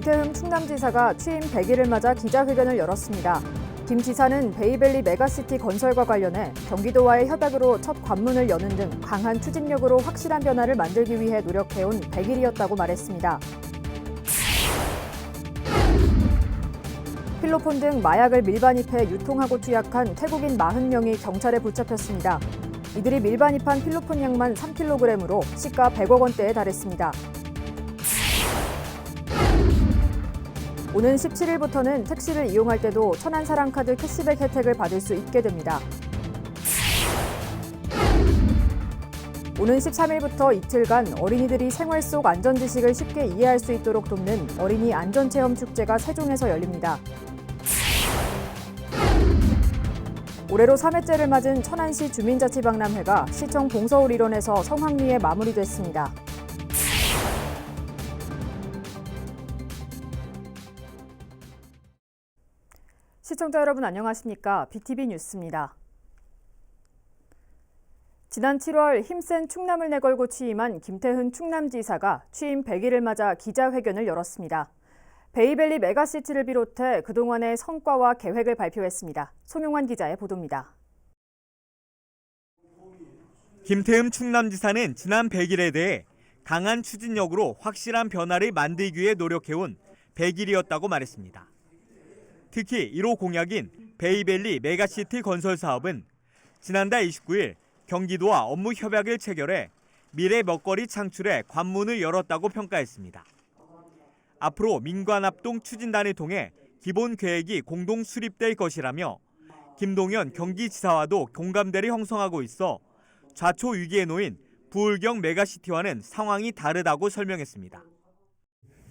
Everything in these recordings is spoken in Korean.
김태흠 충남지사가 취임 100일을 맞아 기자회견을 열었습니다. 김 지사는 베이밸리 메가시티 건설과 관련해 경기도와의 협약으로 첫 관문을 여는 등 강한 추진력으로 확실한 변화를 만들기 위해 노력해온 100일이었다고 말했습니다. 필로폰 등 마약을 밀반입해 유통하고 투약한 태국인 40명이 경찰에 붙잡혔습니다. 이들이 밀반입한 필로폰 양만 3kg으로 시가 100억 원대에 달했습니다. 오는 17일부터는 택시를 이용할 때도 천안사랑카드 캐시백 혜택을 받을 수 있게 됩니다. 오는 13일부터 이틀간 어린이들이 생활 속 안전지식을 쉽게 이해할 수 있도록 돕는 어린이 안전체험축제가 세종에서 열립니다. 올해로 3회째를 맞은 천안시 주민자치박람회가 시청 봉서울 일원에서 성황리에 마무리됐습니다. 시청자 여러분 안녕하십니까? BTV 뉴스입니다. 지난 7월 힘센 충남을 내걸고 취임한 김태흠 충남지사가 취임 100일을 맞아 기자회견을 열었습니다. 베이밸리 메가시티를 비롯해 그동안의 성과와 계획을 발표했습니다. 송용환 기자의 보도입니다. 김태흠 충남지사는 지난 100일에 대해 강한 추진력으로 확실한 변화를 만들기 위해 노력해온 100일이었다고 말했습니다. 특히 1호 공약인 베이밸리 메가시티 건설 사업은 지난달 29일 경기도와 업무 협약을 체결해 미래 먹거리 창출에 관문을 열었다고 평가했습니다. 앞으로 민관합동 추진단을 통해 기본 계획이 공동 수립될 것이라며 김동연 경기지사와도 공감대를 형성하고 있어 좌초 위기에 놓인 부울경 메가시티와는 상황이 다르다고 설명했습니다.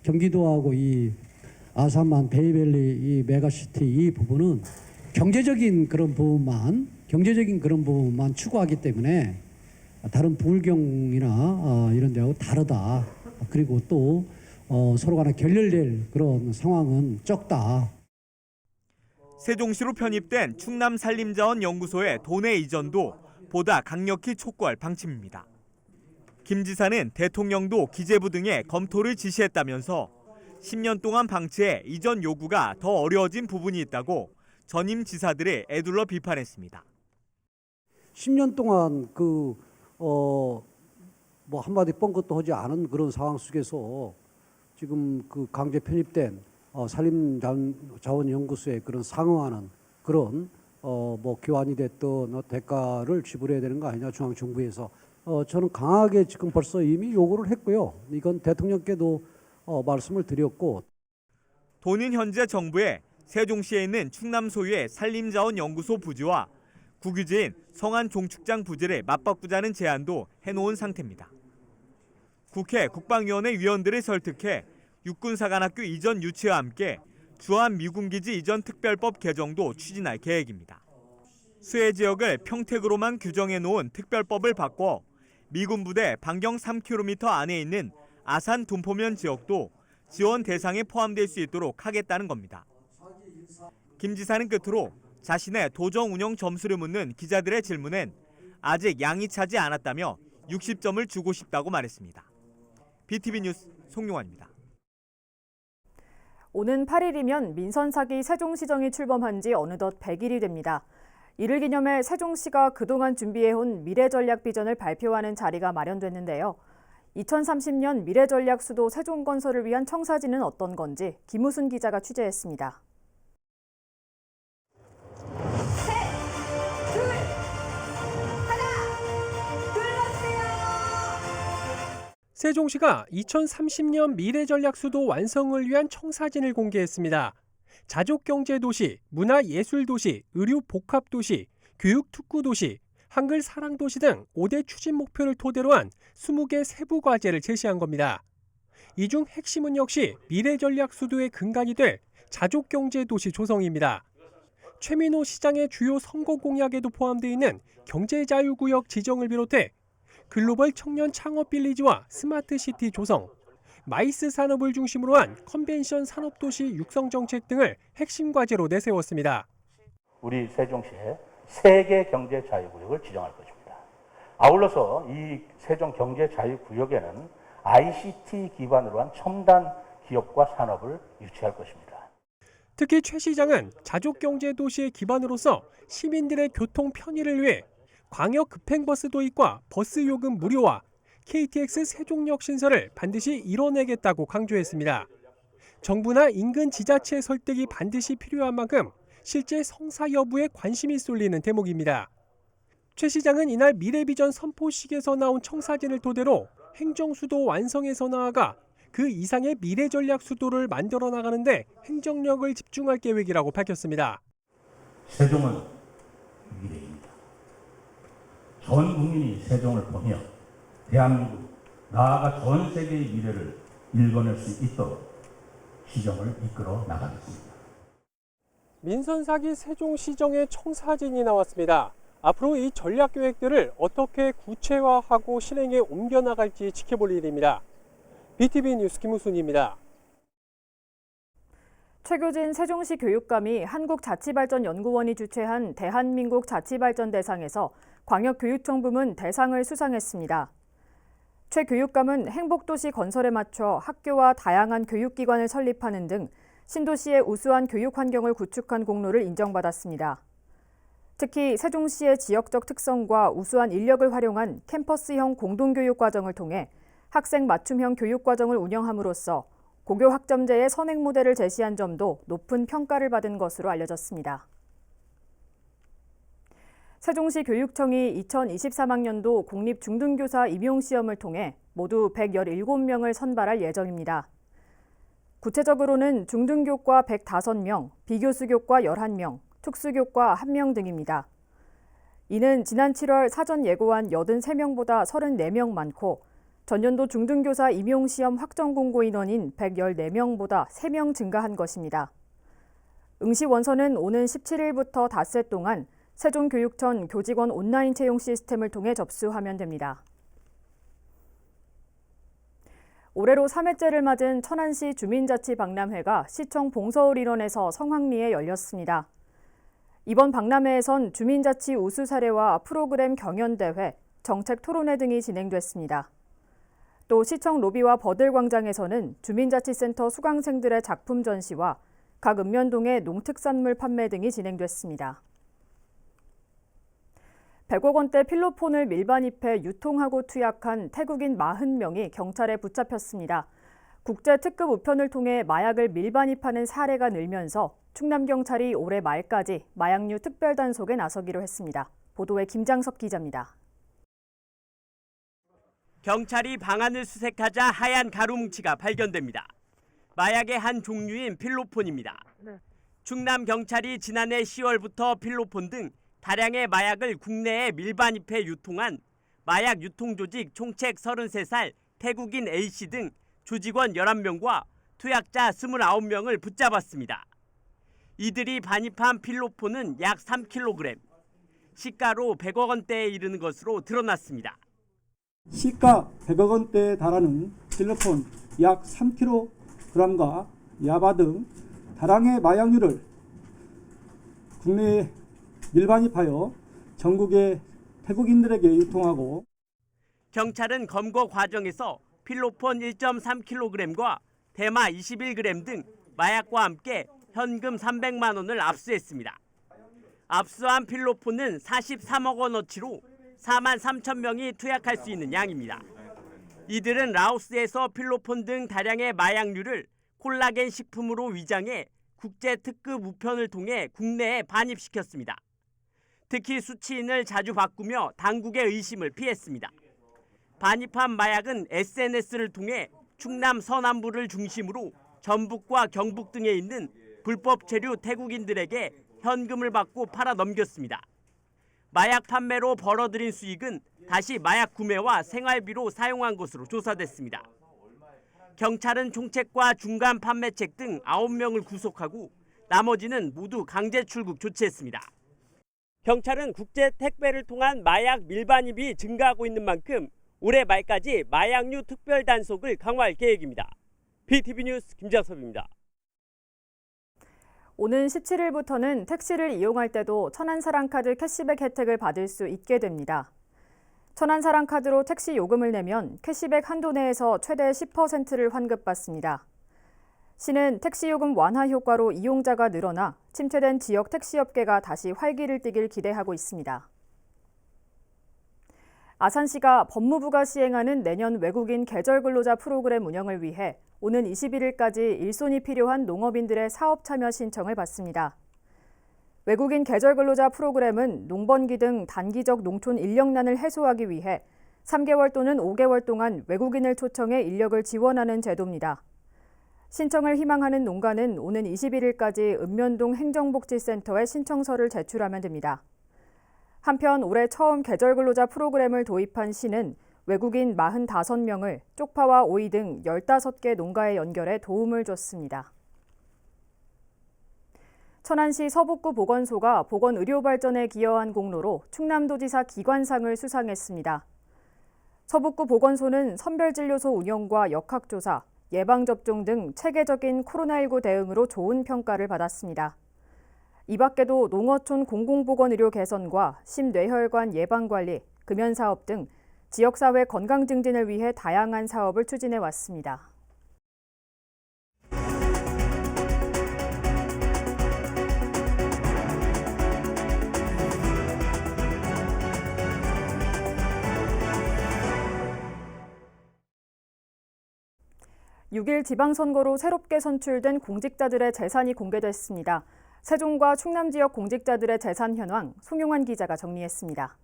경기도하고 이 아산만 베이밸리 이 메가시티 이 부분은 경제적인 그런 부분만 추구하기 때문에 다른 부울경이나 이런 데하고 다르다. 그리고 또 서로 간에 결렬될 그런 상황은 적다. 세종시로 편입된 충남산림자원연구소의 도내 이전도 보다 강력히 촉구할 방침입니다. 김 지사는 대통령도 기재부 등에 검토를 지시했다면서 10년 동안 방치해 이전 요구가 더 어려워진 부분이 있다고 전임 지사들을 에둘러 비판했습니다. 10년 동안 뭐 한마디 뻥끗도 하지 않은 그런 상황 속에서 지금 그 강제 편입된 산림자원연구소에 그런 상응하는 그런 뭐 교환이 됐던 대가를 지불해야 되는 거 아니냐 중앙정부에서 저는 강하게 지금 벌써 이미 요구를 했고요. 이건 대통령께도 말씀을 드렸고. 도는 현재 정부에 세종시에 있는 충남 소유의 산림자원연구소 부지와 국유지인 성안종축장 부지를 맞바꾸자는 제안도 해놓은 상태입니다. 국회 국방위원회 위원들을 설득해 육군사관학교 이전 유치와 함께 주한 미군기지 이전 특별법 개정도 추진할 계획입니다. 수해 지역을 평택으로만 규정해놓은 특별법을 바꿔 미군 부대 반경 3km 안에 있는 아산 둔포면 지역도 지원 대상에 포함될 수 있도록 하겠다는 겁니다. 김 지사는 끝으로 자신의 도정 운영 점수를 묻는 기자들의 질문엔 아직 양이 차지 않았다며 60점을 주고 싶다고 말했습니다. BTV 뉴스 송용환입니다. 오는 8일이면 민선사기 세종시정이 출범한 지 어느덧 100일이 됩니다. 이를 기념해 세종시가 그동안 준비해온 미래전략 비전을 발표하는 자리가 마련됐는데요. 2030년 미래전략 수도 세종건설을 위한 청사진은 어떤 건지 김우순 기자가 취재했습니다. 세종시가 2030년 미래전략 수도 완성을 위한 청사진을 공개했습니다. 자족경제도시, 문화예술도시, 의료복합도시, 교육특구도시, 한글사랑도시 등 5대 추진 목표를 토대로 한 20개 세부 과제를 제시한 겁니다. 이 중 핵심은 역시 미래전략 수도의 근간이 될 자족경제도시 조성입니다. 최민호 시장의 주요 선거 공약에도 포함되어 있는 경제자유구역 지정을 비롯해 글로벌 청년 창업 빌리지와 스마트시티 조성, 마이스 산업을 중심으로 한 컨벤션 산업도시 육성 정책 등을 핵심 과제로 내세웠습니다. 우리 세종시에 세계 경제 자유구역을 지정할 것입니다. 아울러서 이 세종 경제 자유구역에는 ICT 기반으로 한 첨단 기업과 산업을 유치할 것입니다. 특히 최 시장은 자족경제 도시의 기반으로서 시민들의 교통 편의를 위해 광역 급행버스 도입과 버스 요금 무료화, KTX 세종역 신설을 반드시 이뤄내겠다고 강조했습니다. 정부나 인근 지자체의 설득이 반드시 필요한 만큼 실제 성사 여부에 관심이 쏠리는 대목입니다. 최 시장은 이날 미래비전 선포식에서 나온 청사진을 토대로 행정수도 완성에서 나아가 그 이상의 미래전략 수도를 만들어 나가는데 행정력을 집중할 계획이라고 밝혔습니다. 세종은 미래입니다. 전 국민이 세종을 보며 대한민국, 나아가 전 세계의 미래를 일궈낼 수 있도록 시정을 이끌어 나가겠습니다. 민선 4기 세종시정의 청사진이 나왔습니다. 앞으로 이 전략 계획들을 어떻게 구체화하고 실행에 옮겨나갈지 지켜볼 일입니다. BTV 뉴스 김우순입니다. 최교진 세종시 교육감이 한국자치발전연구원이 주최한 대한민국 자치발전대상에서 광역교육청 부문 대상을 수상했습니다. 최 교육감은 행복도시 건설에 맞춰 학교와 다양한 교육기관을 설립하는 등 신도시의 우수한 교육 환경을 구축한 공로를 인정받았습니다. 특히 세종시의 지역적 특성과 우수한 인력을 활용한 캠퍼스형 공동교육 과정을 통해 학생 맞춤형 교육 과정을 운영함으로써 고교 학점제의 선행 모델을 제시한 점도 높은 평가를 받은 것으로 알려졌습니다. 세종시 교육청이 2023학년도 공립중등교사 임용시험을 통해 모두 117명을 선발할 예정입니다. 구체적으로는 중등교과 105명, 비교수교과 11명, 특수교과 1명 등입니다. 이는 지난 7월 사전 예고한 83명보다 34명 많고 전년도 중등교사 임용시험 확정 공고 인원인 114명보다 3명 증가한 것입니다. 응시 원서는 오는 17일부터 닷새 동안 세종교육청 교직원 온라인 채용 시스템을 통해 접수하면 됩니다. 올해로 3회째를 맞은 천안시 주민자치박람회가 시청 봉서울 일원에서 성황리에 열렸습니다. 이번 박람회에선 주민자치 우수 사례와 프로그램 경연대회, 정책 토론회 등이 진행됐습니다. 또 시청 로비와 버들광장에서는 주민자치센터 수강생들의 작품 전시와 각 읍면동의 농특산물 판매 등이 진행됐습니다. 100억 원대 필로폰을 밀반입해 유통하고 투약한 태국인 40명이 경찰에 붙잡혔습니다. 국제 특급 우편을 통해 마약을 밀반입하는 사례가 늘면서 충남경찰이 올해 말까지 마약류 특별단속에 나서기로 했습니다. 보도에 김장섭 기자입니다. 경찰이 방안을 수색하자 하얀 가루뭉치가 발견됩니다. 마약의 한 종류인 필로폰입니다. 충남경찰이 지난해 10월부터 필로폰 등 다량의 마약을 국내에 밀반입해 유통한 마약 유통조직 총책 33살 태국인 A씨 등 조직원 11명과 투약자 29명을 붙잡았습니다. 이들이 반입한 필로폰은 약 3kg, 시가로 100억 원대에 이르는 것으로 드러났습니다. 시가 100억 원대에 달하는 필로폰 약 3kg과 야바 등 다량의 마약류를 국내에 밀반입하여 전국의 태국인들에게 유통하고 경찰은 검거 과정에서 필로폰 1.3kg과 대마 21g 등 마약과 함께 현금 300만 원을 압수했습니다. 압수한 필로폰은 43억 원어치로 4만 3천 명이 투약할 수 있는 양입니다. 이들은 라오스에서 필로폰 등 다량의 마약류를 콜라겐 식품으로 위장해 국제 특급 우편을 통해 국내에 반입시켰습니다. 특히 수취인을 자주 바꾸며 당국의 의심을 피했습니다. 반입한 마약은 SNS를 통해 충남 서남부를 중심으로 전북과 경북 등에 있는 불법 체류 태국인들에게 현금을 받고 팔아 넘겼습니다. 마약 판매로 벌어들인 수익은 다시 마약 구매와 생활비로 사용한 것으로 조사됐습니다. 경찰은 총책과 중간 판매책 등 9명을 구속하고 나머지는 모두 강제 출국 조치했습니다. 경찰은 국제 택배를 통한 마약 밀반입이 증가하고 있는 만큼 올해 말까지 마약류 특별 단속을 강화할 계획입니다. BTV 뉴스 김장섭입니다. 오는 17일부터는 택시를 이용할 때도 천안사랑카드 캐시백 혜택을 받을 수 있게 됩니다. 천안사랑카드로 택시 요금을 내면 캐시백 한도 내에서 최대 10%를 환급받습니다. 시는 택시요금 완화 효과로 이용자가 늘어나 침체된 지역 택시업계가 다시 활기를 띠길 기대하고 있습니다. 아산시가 법무부가 시행하는 내년 외국인 계절 근로자 프로그램 운영을 위해 오는 21일까지 일손이 필요한 농업인들의 사업 참여 신청을 받습니다. 외국인 계절 근로자 프로그램은 농번기 등 단기적 농촌 인력난을 해소하기 위해 3개월 또는 5개월 동안 외국인을 초청해 인력을 지원하는 제도입니다. 신청을 희망하는 농가는 오는 21일까지 읍면동 행정복지센터에 신청서를 제출하면 됩니다. 한편 올해 처음 계절 근로자 프로그램을 도입한 시는 외국인 45명을 쪽파와 오이 등 15개 농가에 연결해 도움을 줬습니다. 천안시 서북구 보건소가 보건의료 발전에 기여한 공로로 충남도지사 기관상을 수상했습니다. 서북구 보건소는 선별진료소 운영과 역학조사, 예방접종 등 체계적인 코로나19 대응으로 좋은 평가를 받았습니다. 이 밖에도 농어촌 공공보건의료 개선과 심뇌혈관 예방관리, 금연사업 등 지역사회 건강 증진을 위해 다양한 사업을 추진해 왔습니다. (6일) 지방선거로 새롭게 선출된 공직자들의 재산이 공개됐습니다. 세종과 충남 지역 공직자들의 재산 현황 송용환 기자가 정리했습니다.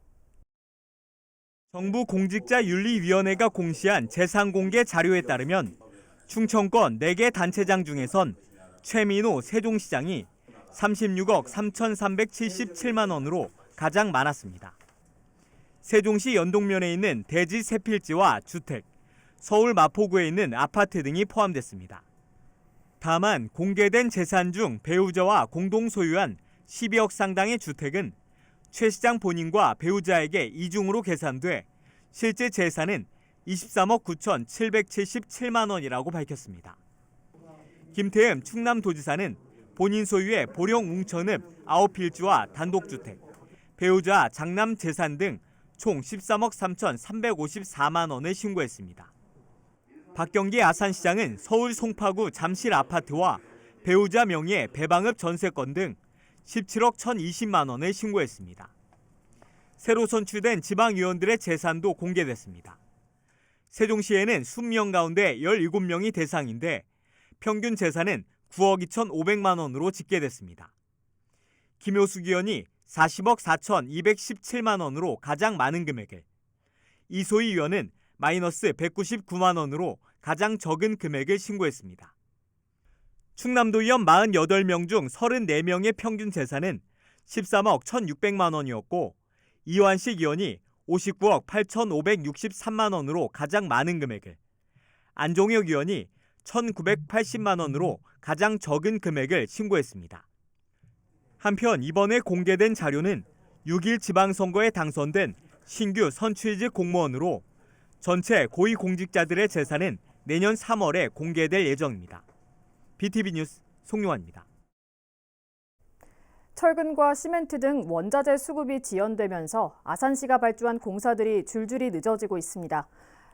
정부 공직자윤리위원회가 공시한 재산 공개 자료에 따르면 충청권 4개 단체장 중에선 최민호 세종시장이 36억 3,377만 원으로 가장 많았습니다. 세종시 연동면에 있는 대지 세필지와 주택, 서울 마포구에 있는 아파트 등이 포함됐습니다. 다만 공개된 재산 중 배우자와 공동 소유한 12억 상당의 주택은 최 시장 본인과 배우자에게 이중으로 계산돼 실제 재산은 23억 9,777만 원이라고 밝혔습니다. 김태흠 충남도지사는 본인 소유의 보령 웅천읍 9필지와 단독주택, 배우자 장남 재산 등 총 13억 3,354만 원을 신고했습니다. 박경기 아산시장은 서울 송파구 잠실 아파트와 배우자 명의의 배방읍 전세권 등 17억 1,020만 원을 신고했습니다. 새로 선출된 지방의원들의 재산도 공개됐습니다. 세종시에는 20명 가운데 17명이 대상인데 평균 재산은 9억 2,500만 원으로 집계됐습니다. 김효숙 의원이 40억 4,217만 원으로 가장 많은 금액을, 이소희 의원은 마이너스 199만 원으로 가장 적은 금액을 신고했습니다. 충남도 의원 48명 중 34명의 평균 재산은 13억 1,600만 원이었고 이완식 의원이 59억 8,563만 원으로 가장 많은 금액을, 안종혁 의원이 1,980만 원으로 가장 적은 금액을 신고했습니다. 한편 이번에 공개된 자료는 6일 지방선거에 당선된 신규 선출직 공무원으로 전체 고위공직자들의 재산은 내년 3월에 공개될 예정입니다. BTV 뉴스 송용환입니다. 철근과 시멘트 등 원자재 수급이 지연되면서 아산시가 발주한 공사들이 줄줄이 늦어지고 있습니다.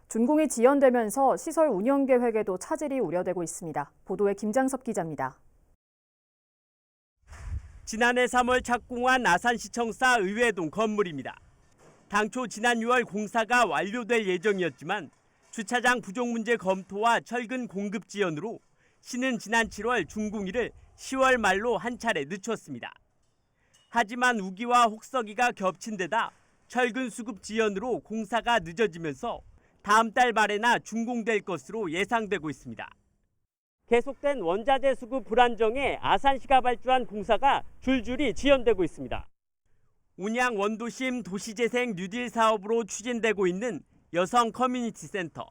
준공이 지연되면서 시설 운영 계획에도 차질이 우려되고 있습니다. 보도에 김장섭 기자입니다. 지난해 3월 착공한 아산시청사 의회동 건물입니다. 당초 지난 6월 공사가 완료될 예정이었지만 주차장 부족 문제 검토와 철근 공급 지연으로 시는 지난 7월 준공일을 10월 말로 한 차례 늦췄습니다. 하지만 우기와 혹서기가 겹친 데다 철근 수급 지연으로 공사가 늦어지면서 다음 달 말에나 준공될 것으로 예상되고 있습니다. 계속된 원자재 수급 불안정에 아산시가 발주한 공사가 줄줄이 지연되고 있습니다. 운양 원도심 도시재생 뉴딜 사업으로 추진되고 있는 여성 커뮤니티 센터.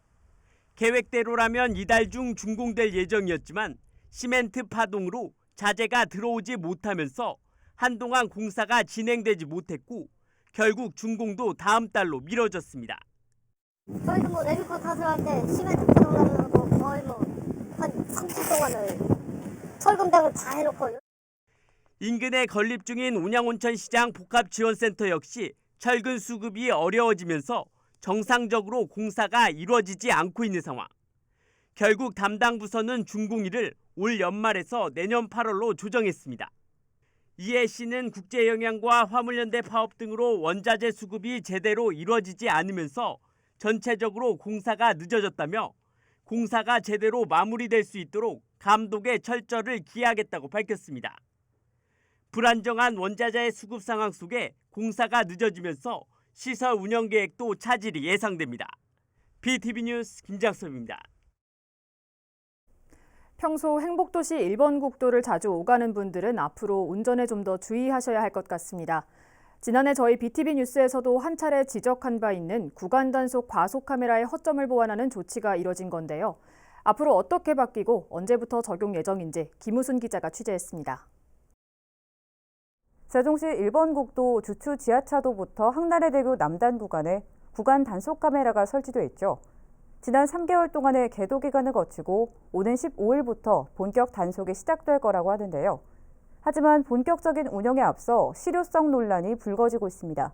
계획대로라면 이달 중 준공될 예정이었지만 시멘트 파동으로 자재가 들어오지 못하면서 한동안 공사가 진행되지 못했고 결국 준공도 다음 달로 미뤄졌습니다. 저희도 레미코 타설할 때 시멘트 파동하고 거의 한 30분 동안을 철근백을 다 해놓고. 인근에 건립 중인 운양온천시장 복합지원센터 역시 철근 수급이 어려워지면서 정상적으로 공사가 이루어지지 않고 있는 상황. 결국 담당 부서는 준공일을 올 연말에서 내년 8월로 조정했습니다. 이에 시는 국제영양과 화물연대 파업 등으로 원자재 수급이 제대로 이루어지지 않으면서 전체적으로 공사가 늦어졌다며 공사가 제대로 마무리될 수 있도록 감독의 철저를 기하겠다고 밝혔습니다. 불안정한 원자재 수급 상황 속에 공사가 늦어지면서 시설 운영 계획도 차질이 예상됩니다. BTV 뉴스 김장섭입니다. 평소 행복도시 1번 국도를 자주 오가는 분들은 앞으로 운전에 좀 더 주의하셔야 할 것 같습니다. 지난해 저희 BTV 뉴스에서도 한 차례 지적한 바 있는 구간 단속 과속 카메라의 허점을 보완하는 조치가 이뤄진 건데요. 앞으로 어떻게 바뀌고 언제부터 적용 예정인지 김우순 기자가 취재했습니다. 세종시 1번 국도 주추 지하차도부터 항나래대교 남단 구간에 구간 단속 카메라가 설치돼 있죠. 지난 3개월 동안의 계도 기간을 거치고 오는 15일부터 본격 단속이 시작될 거라고 하는데요. 하지만 본격적인 운영에 앞서 실효성 논란이 불거지고 있습니다.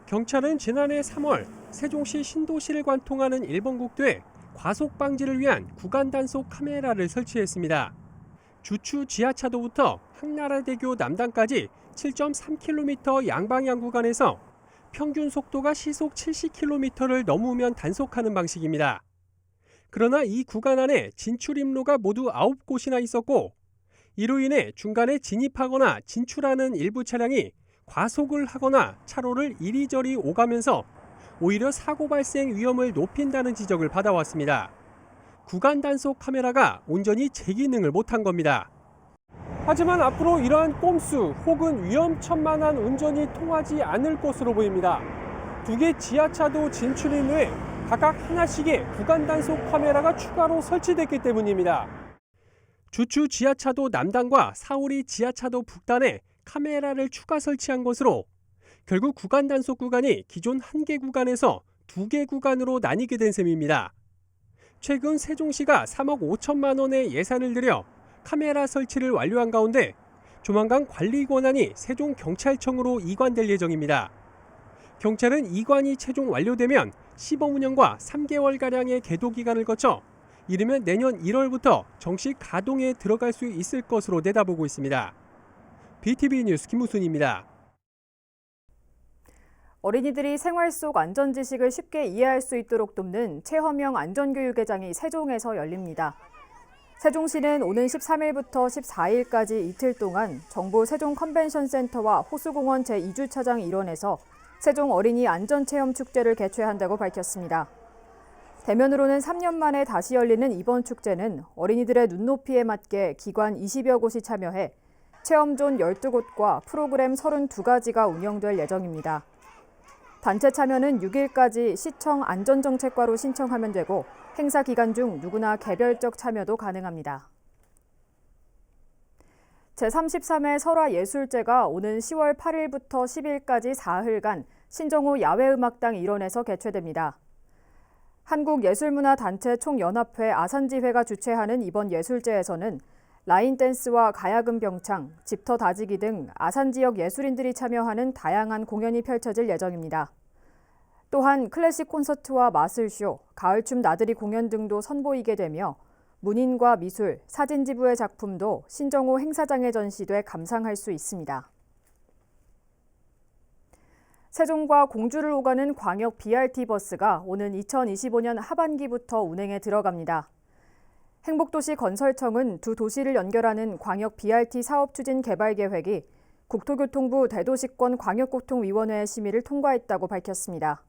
경찰은 지난해 3월 세종시 신도시를 관통하는 1번 국도에 과속 방지를 위한 구간 단속 카메라를 설치했습니다. 주추 지하차도부터 항나라대교 남단까지 7.3km 양방향 구간에서 평균 속도가 시속 70km를 넘으면 단속하는 방식입니다. 그러나 이 구간 안에 진출입로가 모두 9곳이나 있었고 이로 인해 중간에 진입하거나 진출하는 일부 차량이 과속을 하거나 차로를 이리저리 오가면서 오히려 사고 발생 위험을 높인다는 지적을 받아왔습니다. 구간 단속 카메라가 온전히 제 기능을 못한 겁니다. 하지만 앞으로 이러한 꼼수 혹은 위험천만한 운전이 통하지 않을 것으로 보입니다. 두 개 지하차도 진출입로에 각각 하나씩의 구간 단속 카메라가 추가로 설치됐기 때문입니다. 주추 지하차도 남단과 사오리 지하차도 북단에 카메라를 추가 설치한 것으로 결국 구간 단속 구간이 기존 1개 구간에서 2개 구간으로 나뉘게 된 셈입니다. 최근 세종시가 3억 5천만 원의 예산을 들여 카메라 설치를 완료한 가운데 조만간 관리 권한이 세종경찰청으로 이관될 예정입니다. 경찰은 이관이 최종 완료되면 시범 운영과 3개월가량의 계도 기간을 거쳐 이르면 내년 1월부터 정식 가동에 들어갈 수 있을 것으로 내다보고 있습니다. BTV 뉴스 김우순입니다. 어린이들이 생활 속 안전 지식을 쉽게 이해할 수 있도록 돕는 최허명 안전교육회장이 세종에서 열립니다. 세종시는 오는 13일부터 14일까지 이틀 동안 정부 세종 컨벤션센터와 호수공원 제2주차장 일원에서 세종 어린이 안전체험 축제를 개최한다고 밝혔습니다. 대면으로는 3년 만에 다시 열리는 이번 축제는 어린이들의 눈높이에 맞게 기관 20여 곳이 참여해 체험존 12곳과 프로그램 32가지가 운영될 예정입니다. 단체 참여는 6일까지 시청 안전정책과로 신청하면 되고 행사 기간 중 누구나 개별적 참여도 가능합니다. 제33회 설화예술제가 오는 10월 8일부터 10일까지 사흘간 신정호 야외음악당 일원에서 개최됩니다. 한국예술문화단체 총연합회 아산지회가 주최하는 이번 예술제에서는 라인댄스와 가야금 병창, 집터 다지기 등 아산 지역 예술인들이 참여하는 다양한 공연이 펼쳐질 예정입니다. 또한 클래식 콘서트와 마술쇼, 가을춤 나들이 공연 등도 선보이게 되며 문인과 미술, 사진지부의 작품도 신정호 행사장에 전시돼 감상할 수 있습니다. 세종과 공주를 오가는 광역 BRT 버스가 오는 2025년 하반기부터 운행에 들어갑니다. 행복도시 건설청은 두 도시를 연결하는 광역 BRT 사업 추진 개발 계획이 국토교통부 대도시권 광역교통위원회의 심의를 통과했다고 밝혔습니다.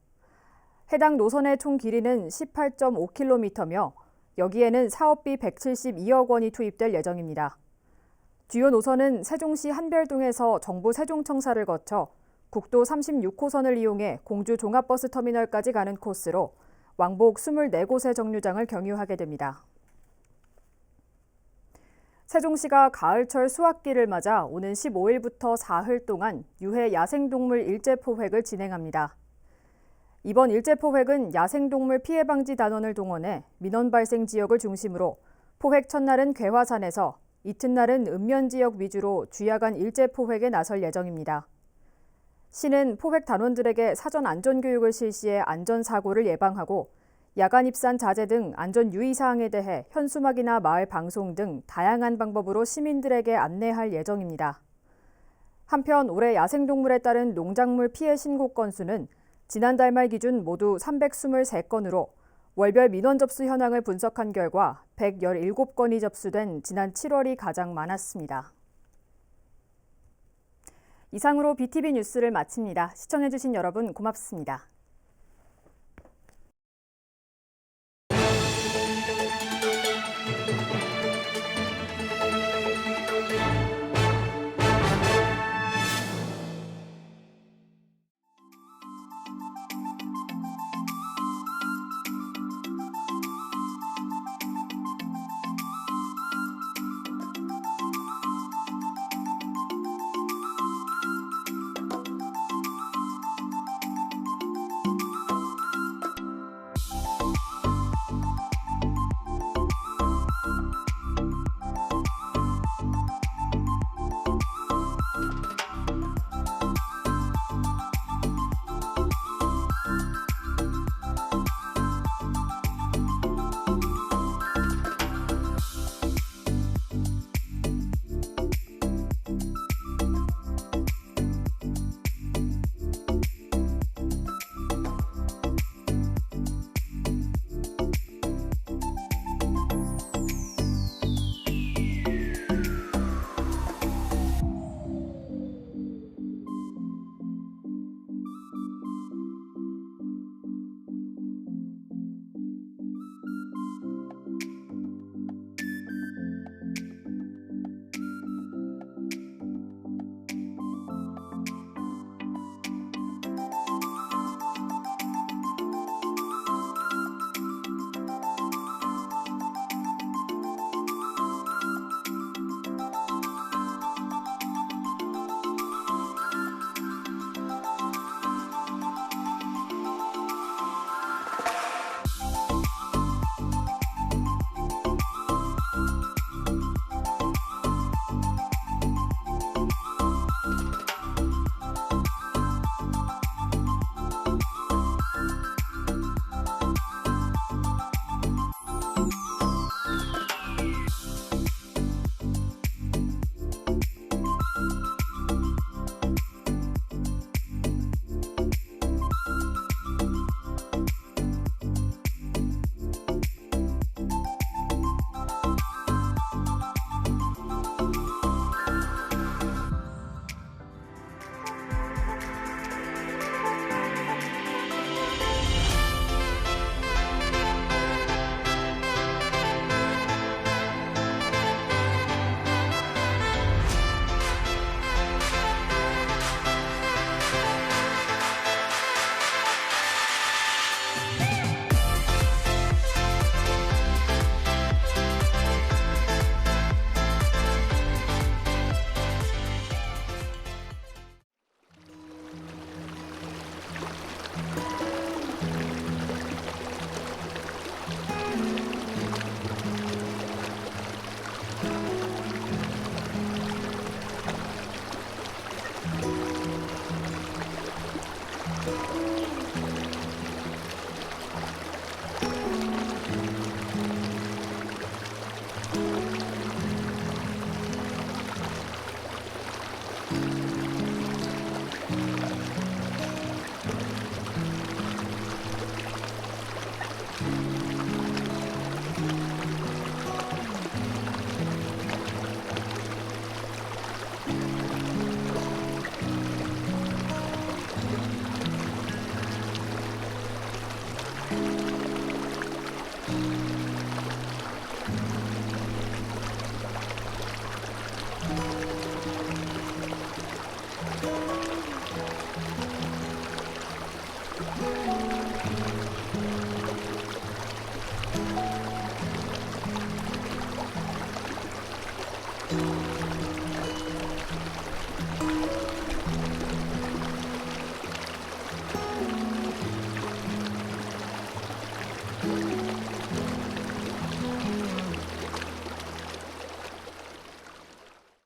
해당 노선의 총 길이는 18.5km며 여기에는 사업비 172억 원이 투입될 예정입니다. 주요 노선은 세종시 한별동에서 정부 세종청사를 거쳐 국도 36호선을 이용해 공주 종합버스터미널까지 가는 코스로 왕복 24곳의 정류장을 경유하게 됩니다. 세종시가 가을철 수확기를 맞아 오는 15일부터 사흘 동안 유해 야생동물 일제포획을 진행합니다. 이번 일제포획은 야생동물 피해방지 단원을 동원해 민원 발생 지역을 중심으로 포획 첫날은 괴화산에서 이튿날은 읍면지역 위주로 주야간 일제포획에 나설 예정입니다. 시는 포획 단원들에게 사전 안전교육을 실시해 안전사고를 예방하고 야간 입산 자제 등 안전 유의 사항에 대해 현수막이나 마을 방송 등 다양한 방법으로 시민들에게 안내할 예정입니다. 한편 올해 야생동물에 따른 농작물 피해 신고 건수는 지난달 말 기준 모두 323건으로 월별 민원 접수 현황을 분석한 결과 117건이 접수된 지난 7월이 가장 많았습니다. 이상으로 BTV 뉴스를 마칩니다. 시청해주신 여러분 고맙습니다.